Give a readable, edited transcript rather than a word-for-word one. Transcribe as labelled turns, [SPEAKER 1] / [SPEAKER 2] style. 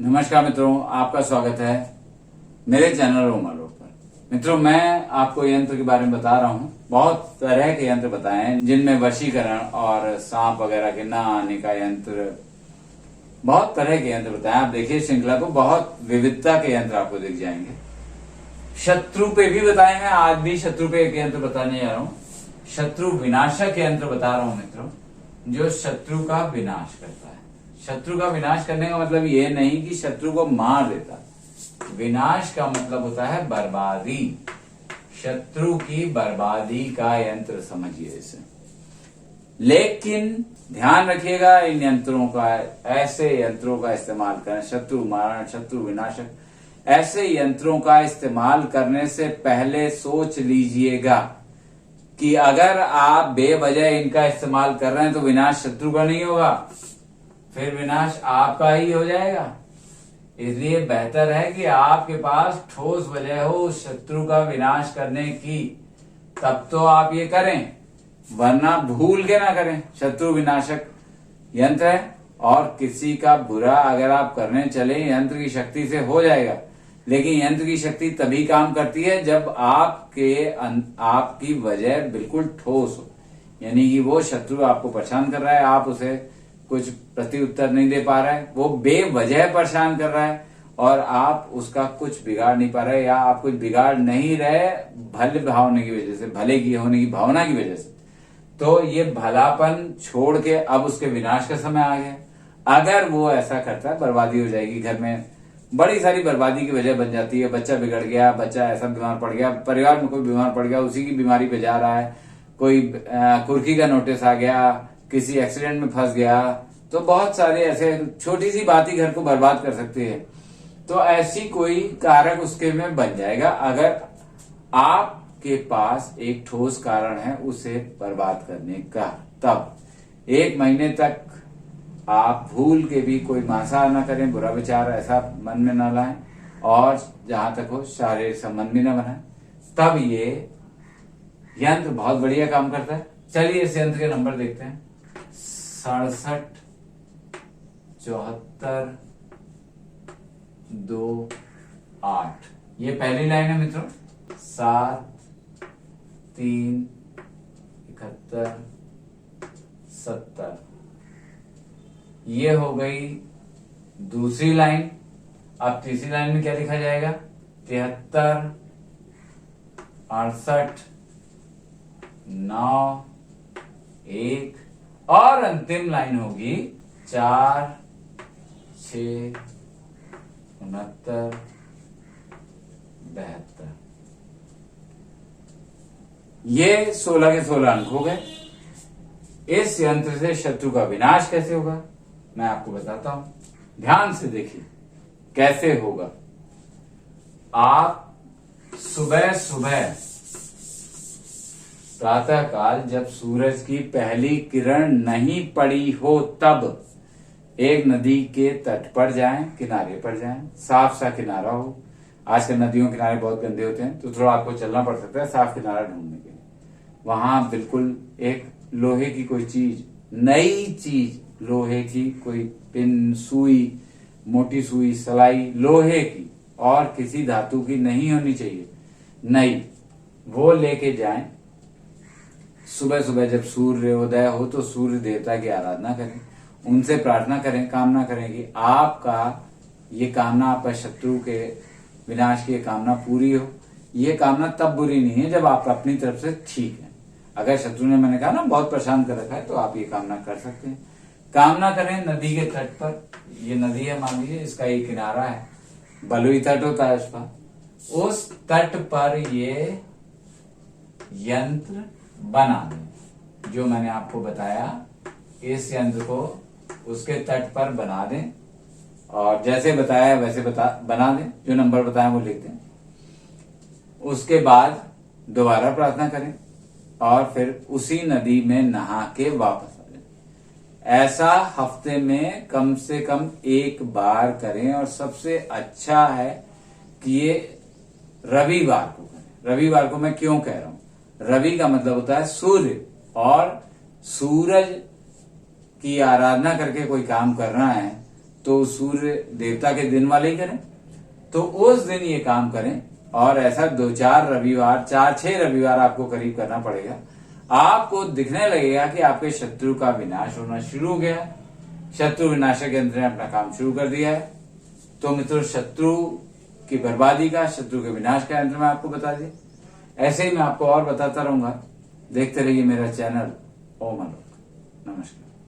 [SPEAKER 1] नमस्कार मित्रों, आपका स्वागत है मेरे चैनल रोमा लोग पर। मित्रों, मैं आपको यंत्र के बारे में बता रहा हूँ। बहुत तरह के यंत्र बताए हैं जिनमें वशीकरण और सांप वगैरह के ना आने का यंत्र, बहुत तरह के यंत्र बताए। आप देखिए श्रृंखला को, बहुत विविधता के यंत्र आपको दिख जाएंगे। शत्रु पे भी बताए हैं, आज भी शत्रु पे एक यंत्र बताने जा रहा हूँ। शत्रु विनाशक यंत्र बता रहा हूँ मित्रों, जो शत्रु का विनाश करता है। शत्रु का विनाश करने का मतलब ये नहीं कि शत्रु को मार देता। विनाश का मतलब होता है बर्बादी, शत्रु की बर्बादी का यंत्र समझिए इसे। लेकिन ध्यान रखिएगा, इन यंत्रों का, ऐसे यंत्रों का इस्तेमाल करें, शत्रु मारण, शत्रु विनाशक, ऐसे यंत्रों का इस्तेमाल करने से पहले सोच लीजिएगा कि अगर आप बेवजह इनका इस्तेमाल कर रहे हैं तो विनाश शत्रु का नहीं होगा, फिर विनाश आपका ही हो जाएगा। इसलिए बेहतर है कि आपके पास ठोस वजह हो उस शत्रु का विनाश करने की, तब तो आप ये करें, वरना भूल के ना करें। शत्रु विनाशक यंत्र है और किसी का बुरा अगर आप करने चले, यंत्र की शक्ति से हो जाएगा। लेकिन यंत्र की शक्ति तभी काम करती है जब आपकी वजह बिल्कुल ठोस हो, यानी कि वो शत्रु आपको परेशान कर रहा है, आप उसे कुछ प्रति उत्तर नहीं दे पा रहे हैं, वो बेवजह परेशान कर रहा है और आप उसका कुछ बिगाड़ नहीं पा रहे, या आप कुछ बिगाड़ नहीं रहे भले भावने की वजह से, भले की होने की भावना की वजह से। तो ये भलापन छोड़ के अब उसके विनाश का समय आ गया। अगर वो ऐसा करता है, बर्बादी हो जाएगी, घर में बड़ी सारी बर्बादी की वजह बन जाती है। बच्चा बिगड़ गया, बच्चा ऐसा बीमार पड़ गया, परिवार में कोई बीमार पड़ गया, उसी की बीमारी पे जा रहा है, कोई कुर्की का नोटिस आ गया, किसी एक्सीडेंट में फंस गया, तो बहुत सारे ऐसे छोटी सी बात ही घर को बर्बाद कर सकती है। तो ऐसी कोई कारक उसके में बन जाएगा। अगर आपके पास एक ठोस कारण है उसे बर्बाद करने का, तब 1 महीने तक आप भूल के भी कोई मांसाहार ना करें, बुरा विचार ऐसा मन में ना लाएं, और जहां तक हो शारीरिक संबंध भी ना बनाएं, तब ये यंत्र बहुत बढ़िया काम करता है। चलिए इस यंत्र के नंबर देखते हैं। 67 74 2 8, ये पहली लाइन है मित्रों। 7 3 71 70, ये हो गई दूसरी लाइन। अब तीसरी लाइन में क्या लिखा जाएगा? 73 68 9 1, और अंतिम लाइन होगी 4 6 69 72। ये 16 के 16 अंक हो गए। इस यंत्र से शत्रु का विनाश कैसे होगा मैं आपको बताता हूं, ध्यान से देखिए कैसे होगा। आप सुबह सुबह प्रातः काल, जब सूरज की पहली किरण नहीं पड़ी हो, तब एक नदी के तट पर जाएं, किनारे पर जाएं, साफ सा किनारा हो। आजकल नदियों के किनारे बहुत गंदे होते हैं, तो थोड़ा आपको चलना पड़ सकता है साफ किनारा ढूंढने के लिए। वहां बिल्कुल एक लोहे की कोई चीज, नई चीज, लोहे की कोई पिन, सुई, मोटी सुई, सलाई लोहे की और किसी धातु की नहीं होनी चाहिए, नई, वो लेके जाएं। सुबह सुबह जब सूर्योदय हो तो सूर्य देवता की आराधना करें, उनसे प्रार्थना करें, कामना करें कि आपका ये कामना, आपका शत्रु के विनाश की कामना पूरी हो। ये कामना तब बुरी नहीं है जब आप अपनी तरफ से ठीक है। अगर शत्रु ने, मैंने कहा ना, बहुत परेशान कर रखा है, तो आप ये कामना कर सकते हैं। कामना करें नदी के तट पर। ये नदी है, मान लीजिए, इसका ये किनारा है, बलुई तट होता है उसका, उस तट पर ये यंत्र बना दें। जो मैंने आपको बताया, इस यंत्र को उसके तट पर बना दें, और जैसे बताया वैसे बना दें, जो नंबर बताया वो लिख दें। उसके बाद दोबारा प्रार्थना करें और फिर उसी नदी में नहा के वापस आ जाएं। ऐसा हफ्ते में कम से कम 1 बार करें, और सबसे अच्छा है कि ये रविवार को करें। रविवार को मैं क्यों कह रहा हूं? रवि का मतलब होता है सूर्य, और सूरज की आराधना करके कोई काम करना है तो सूर्य देवता के दिन वाले ही करें। तो उस दिन ये काम करें और ऐसा 2-4 रविवार, 4-6 रविवार आपको करीब करना पड़ेगा। आपको दिखने लगेगा कि आपके शत्रु का विनाश होना शुरू हो गया, शत्रु विनाशक यंत्र ने अपना काम शुरू कर दिया है। तो मित्रों, शत्रु की बर्बादी का, शत्रु के विनाश का यंत्र मैं आपको बता दिया। ऐसे ही मैं आपको और बताता रहूंगा। देखते रहिए मेरा चैनल ओम आलोक। नमस्कार।